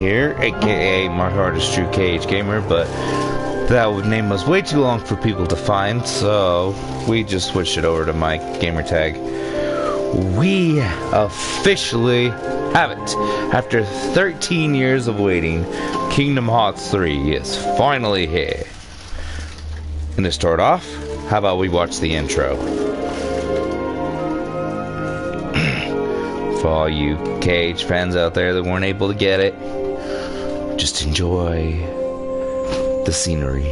Here, aka Martial Artist True KH Gamer, but that name was way too long for people to find, so we just switched it over to my gamer tag. We officially have it. After 13 years of waiting, Kingdom Hearts 3 is finally here. And to start off, how about we watch the intro? For all you KH fans out there that weren't able to get it, just enjoy the scenery.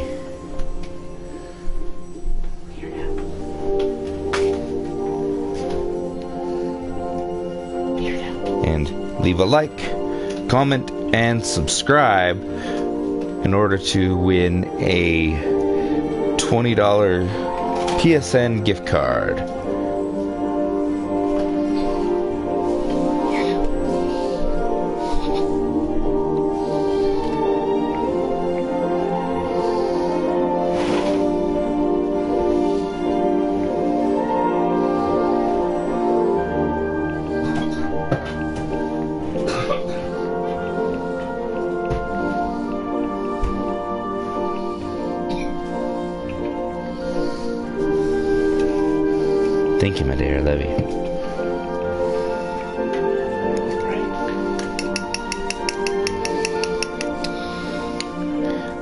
And leave a like, comment, and subscribe in order to win a $20 PSN gift card. Thank you, my dear. I love you.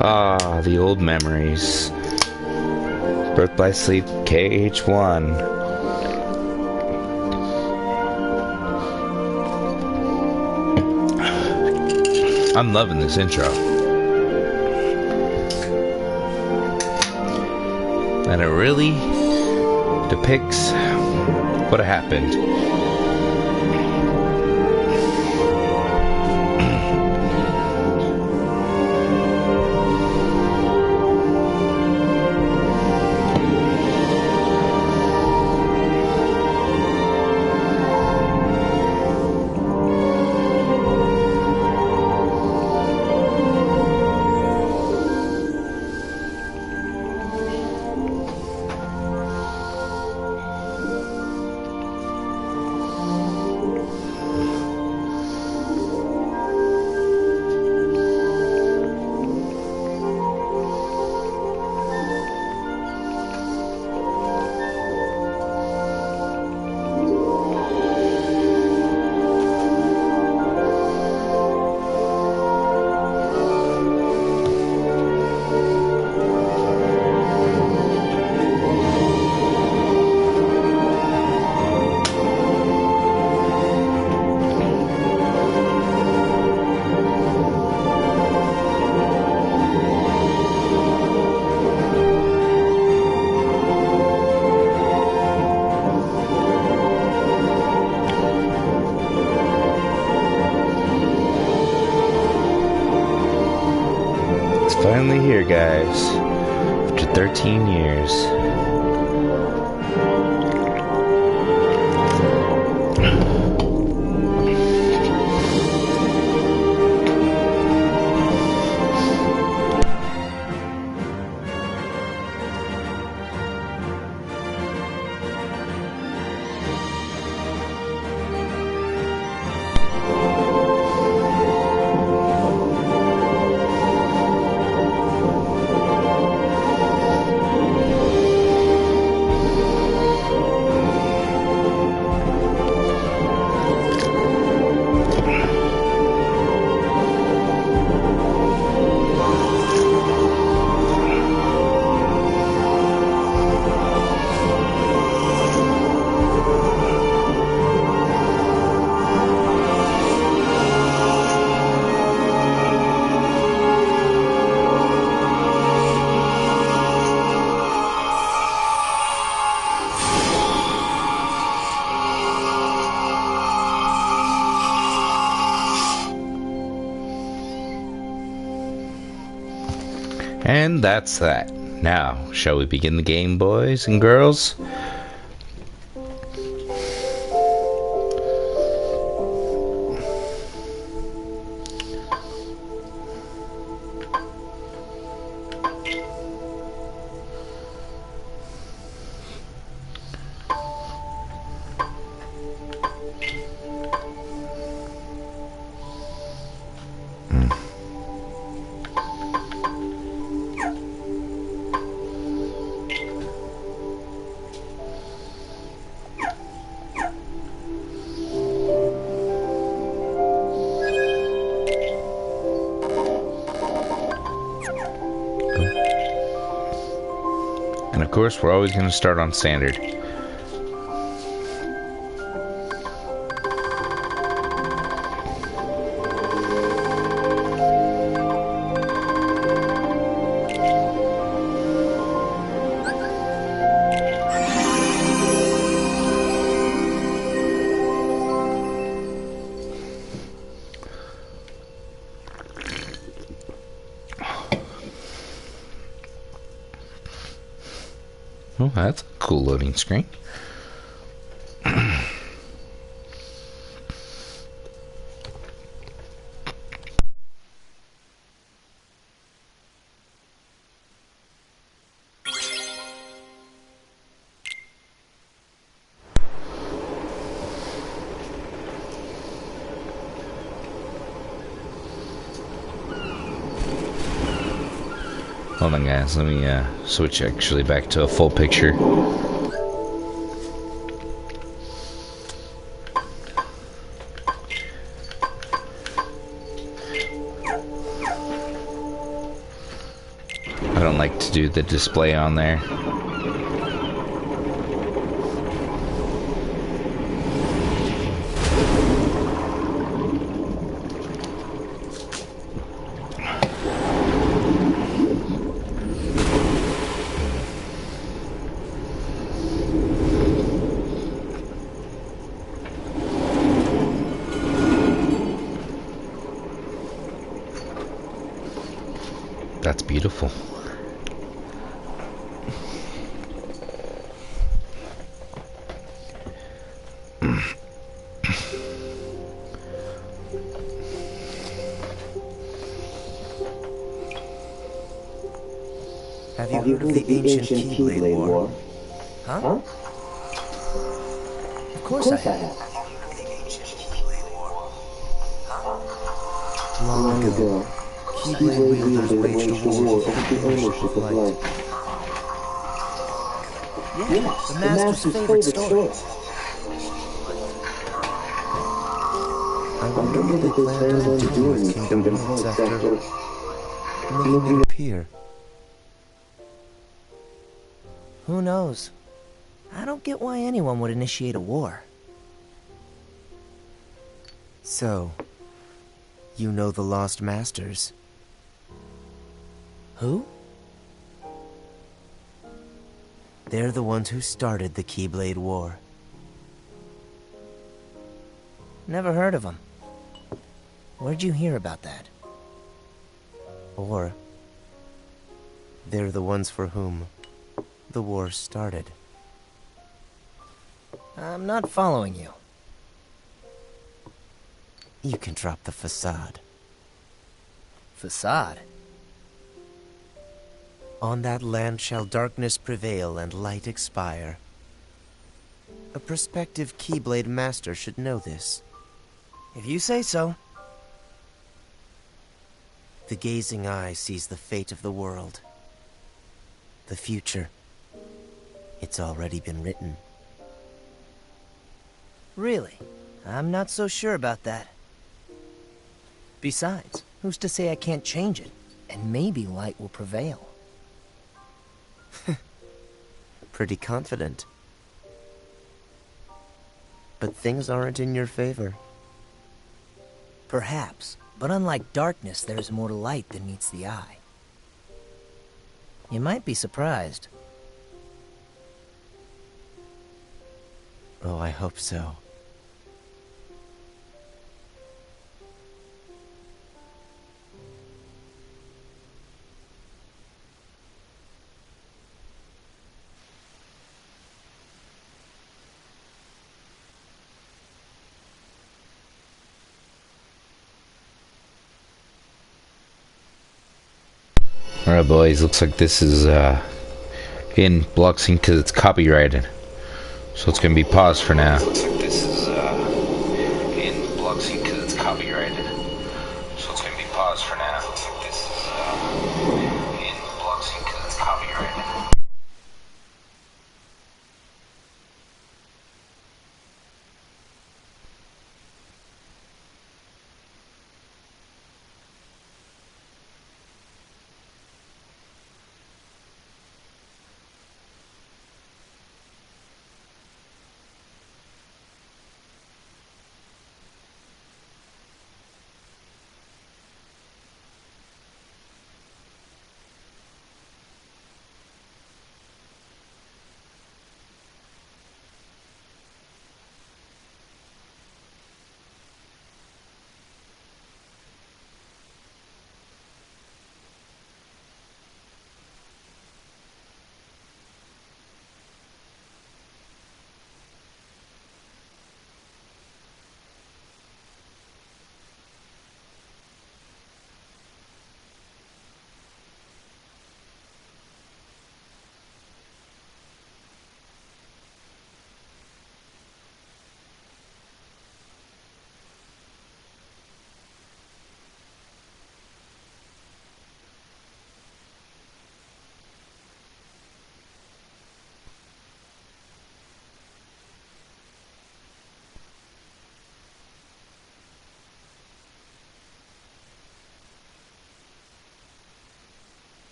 Ah, the old memories. Birth by Sleep, KH1. I'm loving this intro. And it really depicts what happened. Finally here, guys. After 13 years. And that's that. Now, shall we begin the game, boys and girls? course, we're always going to start on standard. Oh, that's a cool loading screen. Hold on, guys. Let me switch actually back to a full picture. I don't like to do the display on there. That's beautiful. Have you heard of the ancient Keyblade War? Huh? Of course I have. Long ago, Keyblade wielders waged a war over the ownership of light. Yeah, the Master's favorite story. I wonder what they planned on doing with Kingdom Hearts after making it appear. Who knows? I don't get why anyone would initiate a war. So, you know the Lost Masters? Who? They're the ones who started the Keyblade War. Never heard of them. Where'd you hear about that? Or, they're the ones for whom the war started. I'm not following you. You can drop the facade. Facade? On that land shall darkness prevail and light expire. A prospective Keyblade Master should know this. If you say so. The gazing eye sees the fate of the world. The future. It's already been written. Really? I'm not so sure about that. Besides, who's to say I can't change it? And maybe light will prevail. Pretty confident. But things aren't in your favor. Perhaps, but unlike darkness, there's more to light than meets the eye. You might be surprised. Oh, I hope so. Alright, boys, looks like this is in Bloxing because it's copyrighted. So it's going to be paused for now. Looks like this is in Bloxing because it's copyrighted. So it's going to be paused for now. Looks like this is in Bloxing because it's copyrighted.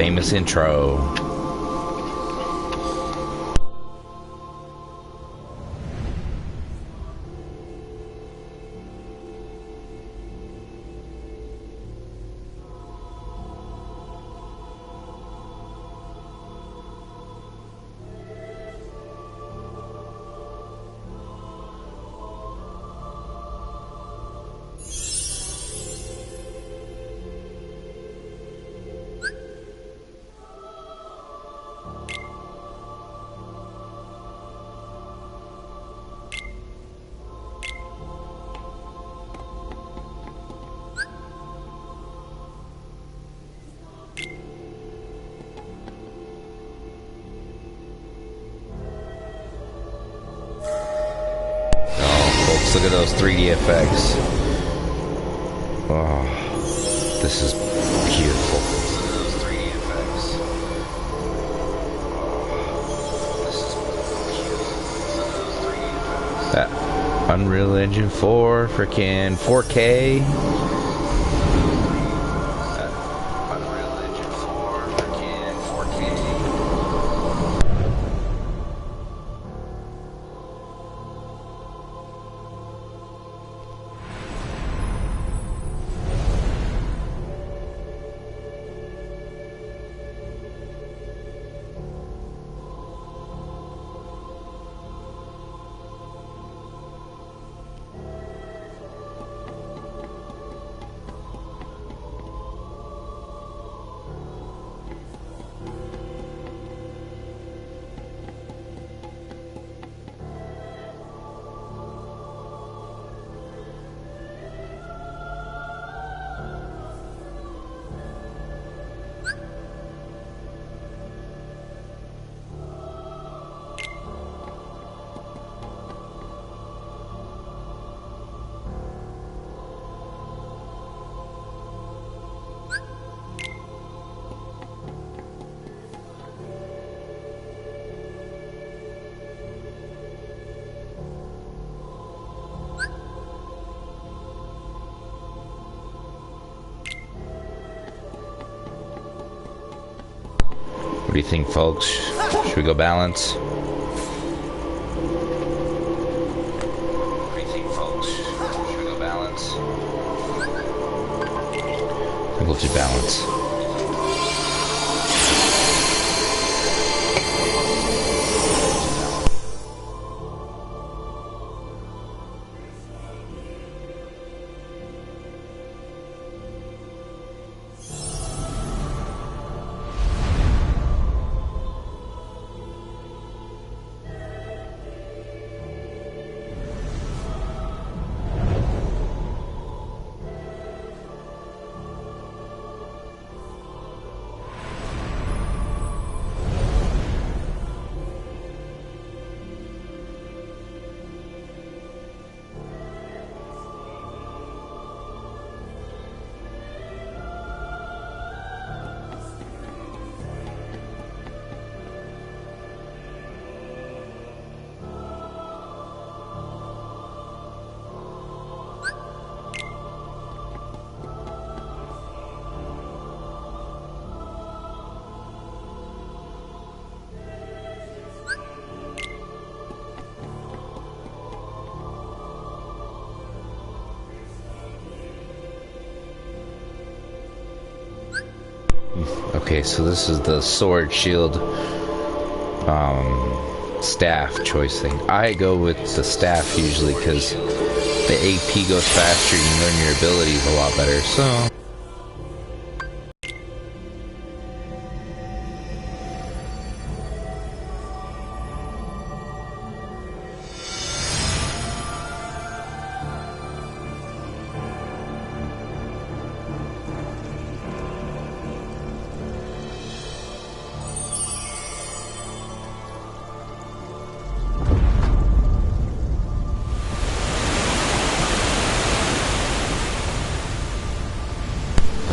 famous intro. Look at those 3D effects. Oh, this is beautiful. Those 3D effects. That Unreal Engine 4, freaking 4K. Unreal Engine 4, freaking 4K. What do you think, folks? Should we go balance? What do you think, folks? Should we go balance? I think we'll do balance. Okay, so this is the sword, shield, staff choice thing. I go with the staff usually because the AP goes faster and you learn your abilities a lot better, so...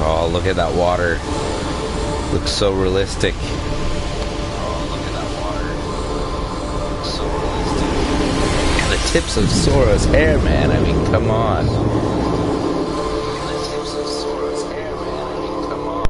Oh, look at that water. Looks so realistic. Oh, look at that water. Looks so realistic. And the tips of Sora's hair, man. I mean, come on. The tips of Sora's hair, man. I mean, come on.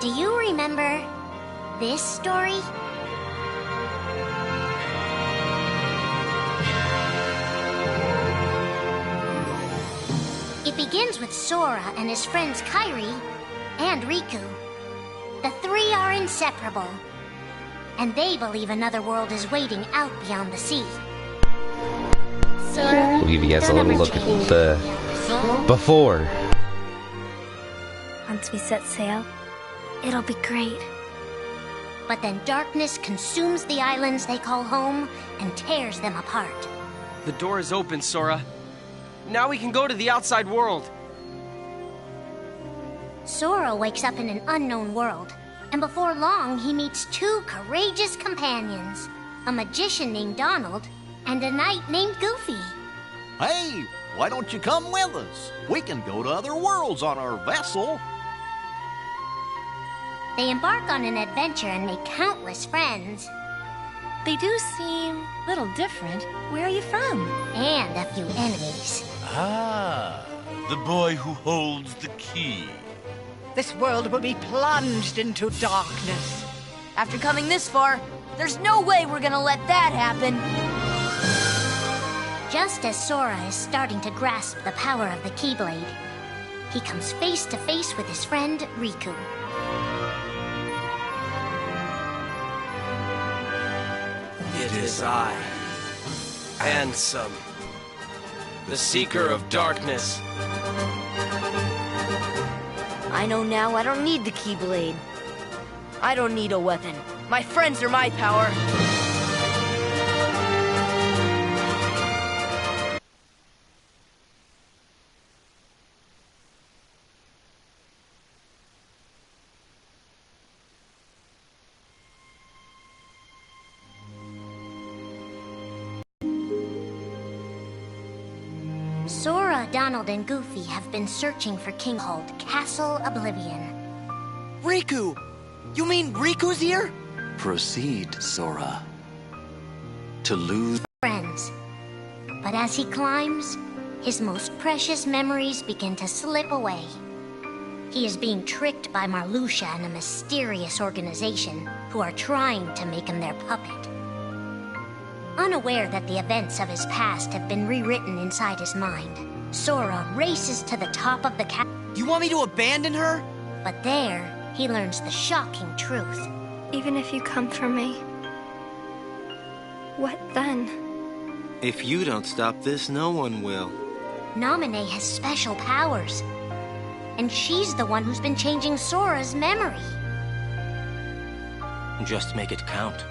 Do you remember this story? It begins with Sora and his friends Kairi and Riku. The three are inseparable, and they believe another world is waiting out beyond the sea. Sora, We'll give you guys a little look at the before. Once we set sail, it'll be great. But then darkness consumes the islands they call home and tears them apart. The door is open, Sora. Now we can go to the outside world. Sora wakes up in an unknown world, and before long he meets two courageous companions, a magician named Donald and a knight named Goofy. Hey, why don't you come with us? We can go to other worlds on our vessel. They embark on an adventure and make countless friends. They do seem a little different. Where are you from? And a few enemies. Ah, the boy who holds the key. This world will be plunged into darkness. After coming this far, there's no way we're gonna let that happen. Just as Sora is starting to grasp the power of the Keyblade, he comes face to face with his friend Riku. It is I, Ansem, the Seeker of Darkness. I know now I don't need the Keyblade. I don't need a weapon. My friends are my power. Sora, Donald, and Goofy have been searching for King called Castle Oblivion. Riku! You mean Riku's here? Proceed, Sora. To lose Friends. But as he climbs, his most precious memories begin to slip away. He is being tricked by Marluxia and a mysterious organization who are trying to make him their puppet. Unaware that the events of his past have been rewritten inside his mind, Sora races to the top of the castle. You want me to abandon her? But there, he learns the shocking truth. Even if you come for me, what then? If you don't stop this, no one will. Naminé has special powers. And she's the one who's been changing Sora's memory. Just make it count.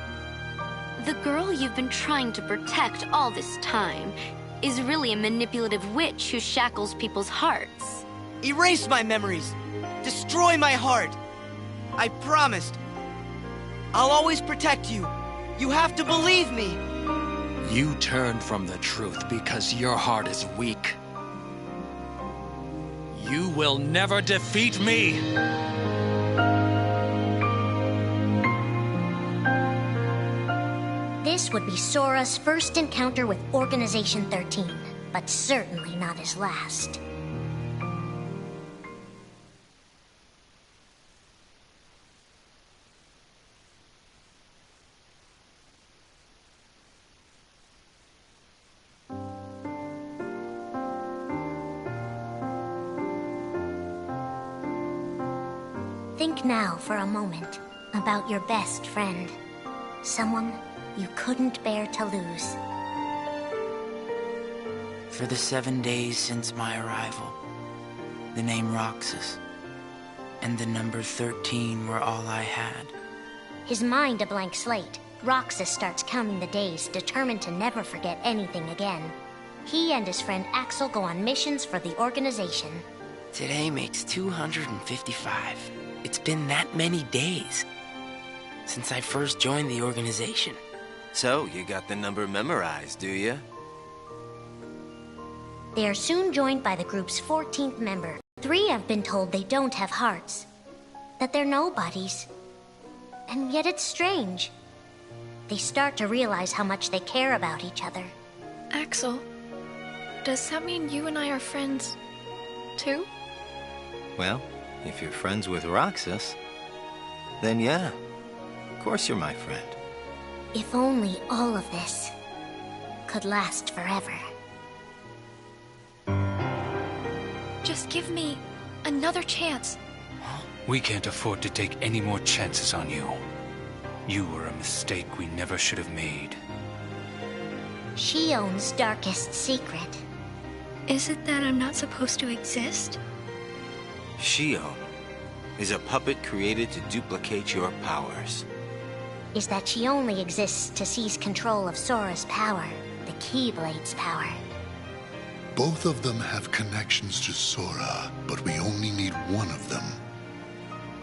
The girl you've been trying to protect all this time is really a manipulative witch who shackles people's hearts. Erase my memories. Destroy my heart. I promised. I'll always protect you. You have to believe me. You turned from the truth because your heart is weak. You will never defeat me! This would be Sora's first encounter with Organization 13, but certainly not his last. Think now for a moment about your best friend. Someone you couldn't bear to lose. For the 7 days since my arrival, the name Roxas and the number 13 were all I had. His mind a blank slate, Roxas starts counting the days, determined to never forget anything again. He and his friend Axel go on missions for the organization. Today makes 255. It's been that many days since I first joined the organization. So, you got the number memorized, do you? They are soon joined by the group's 14th member. 3 have been told they don't have hearts, that they're nobodies. And yet it's strange. They start to realize how much they care about each other. Axel, does that mean you and I are friends, too? Well, if you're friends with Roxas, then yeah, of course you're my friend. If only all of this could last forever. Just give me another chance. We can't afford to take any more chances on you. You were a mistake we never should have made. Shion's darkest secret. Is it that I'm not supposed to exist? Shion is a puppet created to duplicate your powers. Is that she only exists to seize control of Sora's power, the Keyblade's power. Both of them have connections to Sora, but we only need one of them.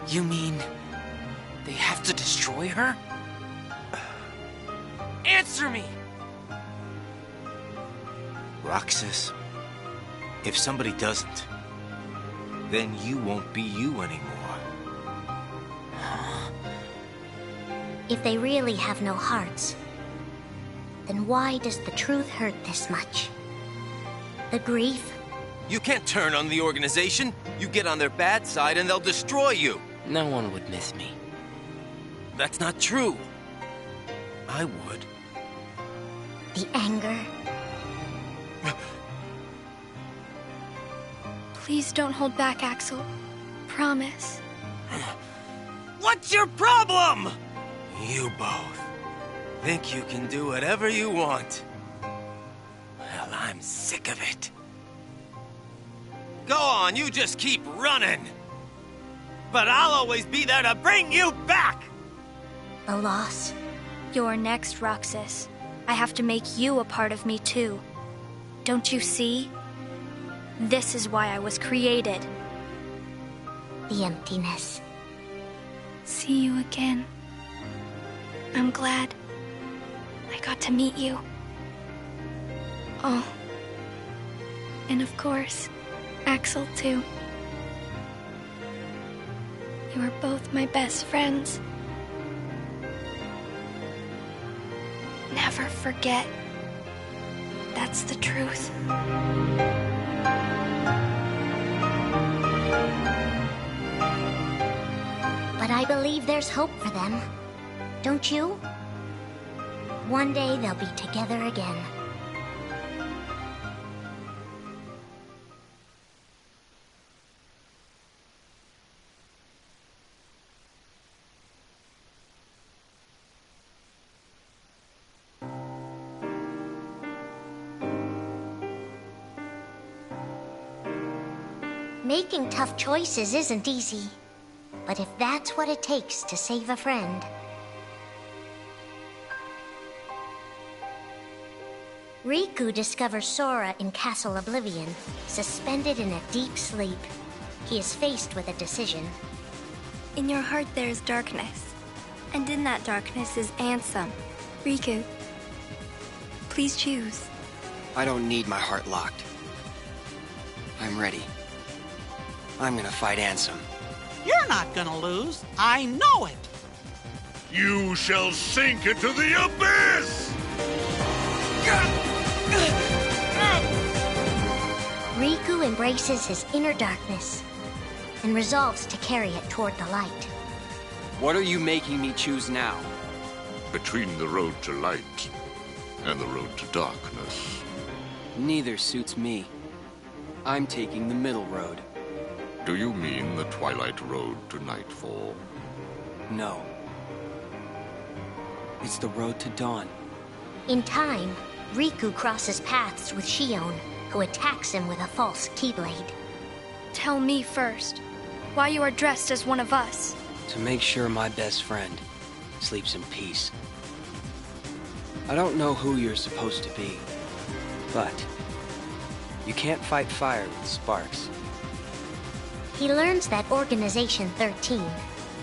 You mean they have to destroy her? Answer me! Roxas, if somebody doesn't, then you won't be you anymore. If they really have no hearts, then why does the truth hurt this much? The grief? You can't turn on the organization. You get on their bad side and they'll destroy you. No one would miss me. That's not true. I would. The anger? Please don't hold back, Axel. Promise. What's your problem? You both think you can do whatever you want. Well, I'm sick of it. Go on, you just keep running. But I'll always be there to bring you back! The loss? You're next, Roxas. I have to make you a part of me, too. Don't you see? This is why I was created. The emptiness. See you again. I'm glad I got to meet you. Oh. And of course, Axel, too. You are both my best friends. Never forget. That's the truth. But I believe there's hope for them. Don't you? One day they'll be together again. Making tough choices isn't easy. But if that's what it takes to save a friend... Riku discovers Sora in Castle Oblivion, suspended in a deep sleep. He is faced with a decision. In your heart there is darkness, and in that darkness is Ansem. Riku, please choose. I don't need my heart locked. I'm ready. I'm gonna fight Ansem. You're not gonna lose. I know it. You shall sink into the abyss! Riku embraces his inner darkness and resolves to carry it toward the light. What are you making me choose now? Between the road to light and the road to darkness. Neither suits me. I'm taking the middle road. Do you mean the Twilight Road to Nightfall? No. It's the road to dawn. In time, Riku crosses paths with Shion, who attacks him with a false Keyblade. Tell me first, why you are dressed as one of us. To make sure my best friend sleeps in peace. I don't know who you're supposed to be, but you can't fight fire with sparks. He learns that Organization 13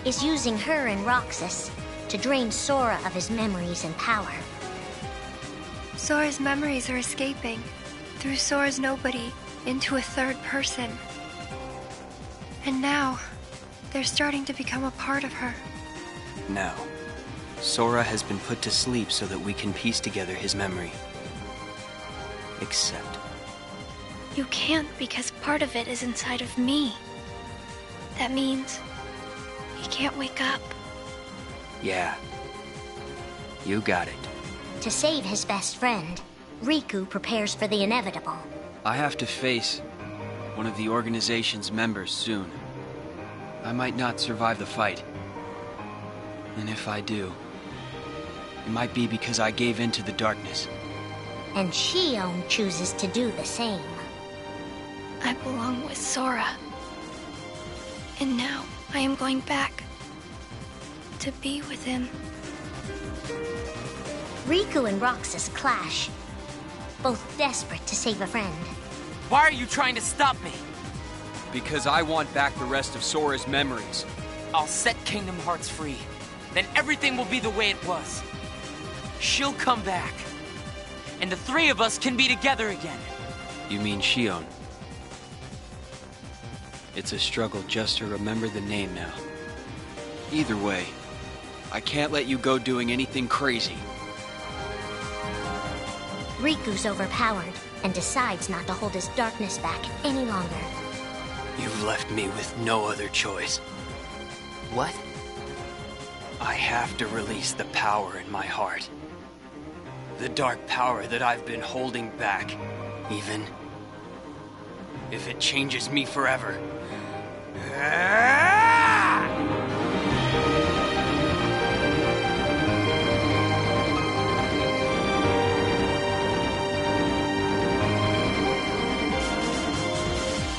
is using her and Roxas to drain Sora of his memories and power. Sora's memories are escaping through Sora's nobody into a third person. And now, they're starting to become a part of her. Now, Sora has been put to sleep so that we can piece together his memory. Except... You can't because part of it is inside of me. That means he can't wake up. Yeah. You got it. To save his best friend, Riku prepares for the inevitable. I have to face one of the organization's members soon. I might not survive the fight. And if I do, it might be because I gave in to the darkness. And Shion chooses to do the same. I belong with Sora. And now I am going back to be with him. Riku and Roxas clash, both desperate to save a friend. Why are you trying to stop me? Because I want back the rest of Sora's memories. I'll set Kingdom Hearts free. Then everything will be the way it was. She'll come back. And the three of us can be together again. You mean Shion? It's a struggle just to remember the name now. Either way, I can't let you go doing anything crazy. Riku's overpowered and decides not to hold his darkness back any longer. You've left me with no other choice. What? I have to release the power in my heart. The dark power that I've been holding back, even if it changes me forever.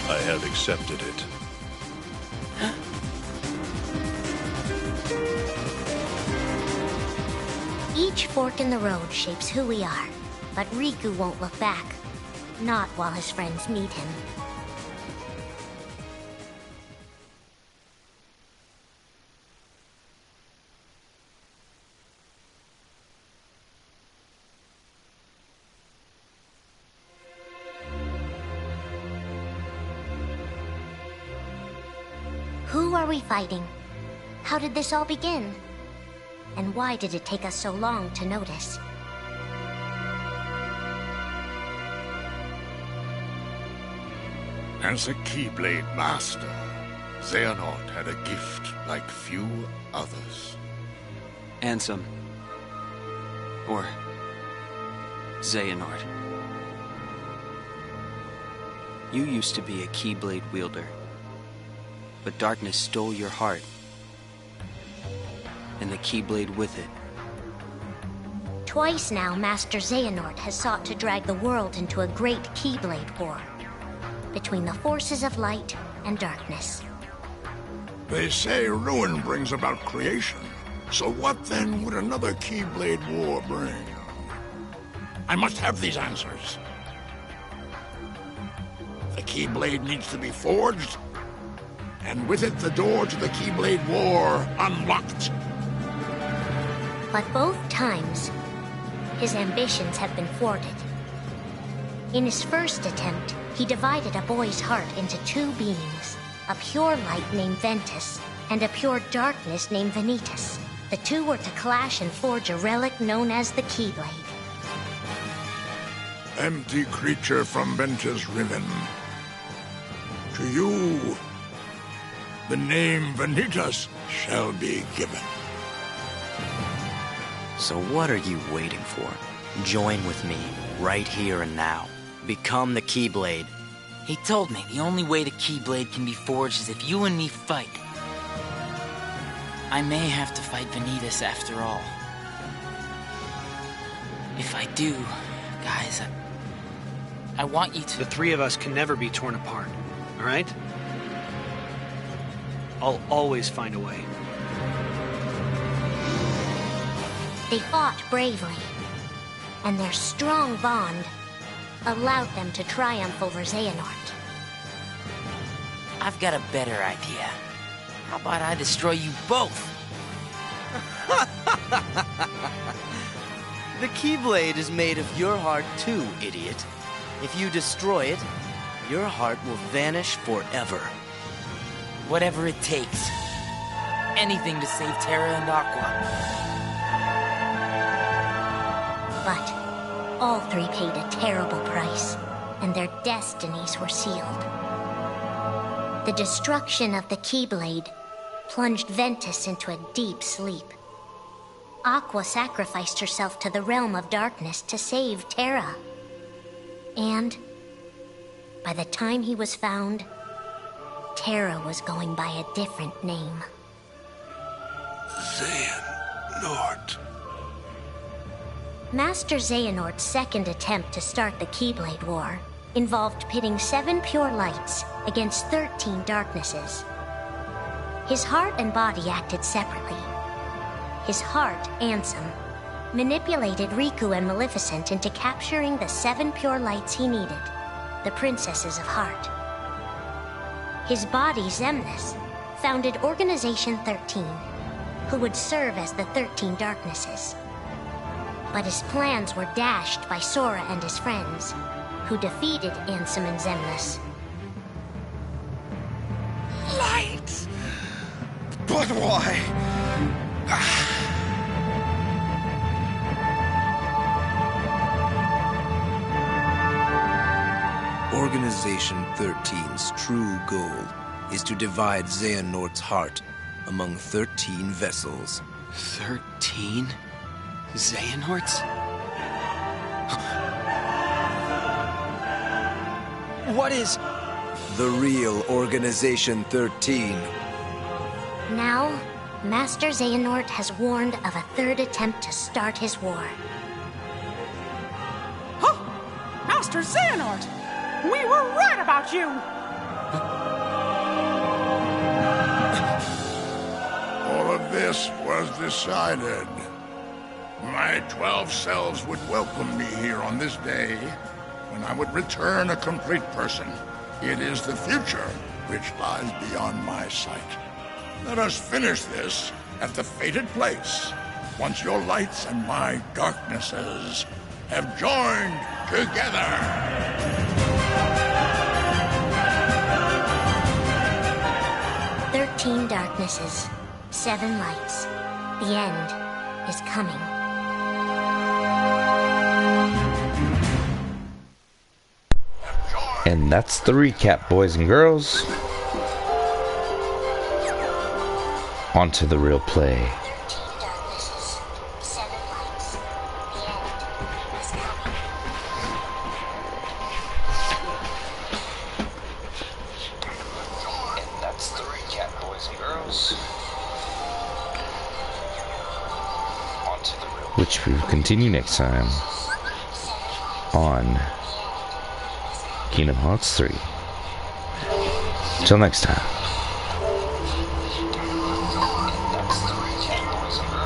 I have accepted it. Each fork in the road shapes who we are, but Riku won't look back. Not while his friends need him. Who are we fighting? How did this all begin? And why did it take us so long to notice? As a Keyblade Master, Xehanort had a gift like few others. Ansem. Or Xehanort. You used to be a Keyblade wielder. But darkness stole your heart. And the Keyblade with it. Twice now, Master Xehanort has sought to drag the world into a great Keyblade war. between the forces of light and darkness. They say ruin brings about creation. So what then would another Keyblade War bring? I must have these answers. The Keyblade needs to be forged, and with it the door to the Keyblade War unlocked. But both times, his ambitions have been thwarted. In his first attempt, he divided a boy's heart into two beings, a pure light named Ventus, and a pure darkness named Vanitas. The two were to clash and forge a relic known as the Keyblade. Empty creature from Ventus Riven. To you, the name Vanitas shall be given. So what are you waiting for? Join with me, right here and now. Become the Keyblade. He told me the only way the Keyblade can be forged is if you and me fight. I may have to fight Vanitas after all. If I do, guys, I want you to... The three of us can never be torn apart, all right? I'll always find a way. They fought bravely, and their strong bond allowed them to triumph over Xehanort. I've got a better idea. How about I destroy you both? The Keyblade is made of your heart too, idiot. If you destroy it, your heart will vanish forever. Whatever it takes. Anything to save Terra and Aqua. But all three paid a terrible price, and their destinies were sealed. The destruction of the Keyblade plunged Ventus into a deep sleep. Aqua sacrificed herself to the realm of darkness to save Terra. And by the time he was found, Terra was going by a different name. Xehanort. Master Xehanort's second attempt to start the Keyblade War involved pitting 7 pure lights against 13 darknesses. His heart and body acted separately. His heart, Ansem, manipulated Riku and Maleficent into capturing the 7 pure lights he needed, the Princesses of Heart. His body, Xemnas, founded Organization 13, who would serve as the 13 Darknesses. But his plans were dashed by Sora and his friends, who defeated Ansem and Xemnas. Light! But why? Organization 13's true goal is to divide Xehanort's heart among 13 vessels. 13? Xehanorts? What is... The real Organization 13. Now, Master Xehanort has warned of a third attempt to start his war. Huh! Master Xehanort! We were right about you! All of this was decided. My 12 selves would welcome me here on this day, when I would return a complete person. It is the future which lies beyond my sight. Let us finish this at the fated place, once your lights and my darknesses have joined together. 13 darknesses, 7 lights. The end is coming. And that's the recap, boys and girls. On to the real play. And that's the recap, boys and girls. On to the real play. Which we will continue next time on Kingdom Hearts 3. Till next time.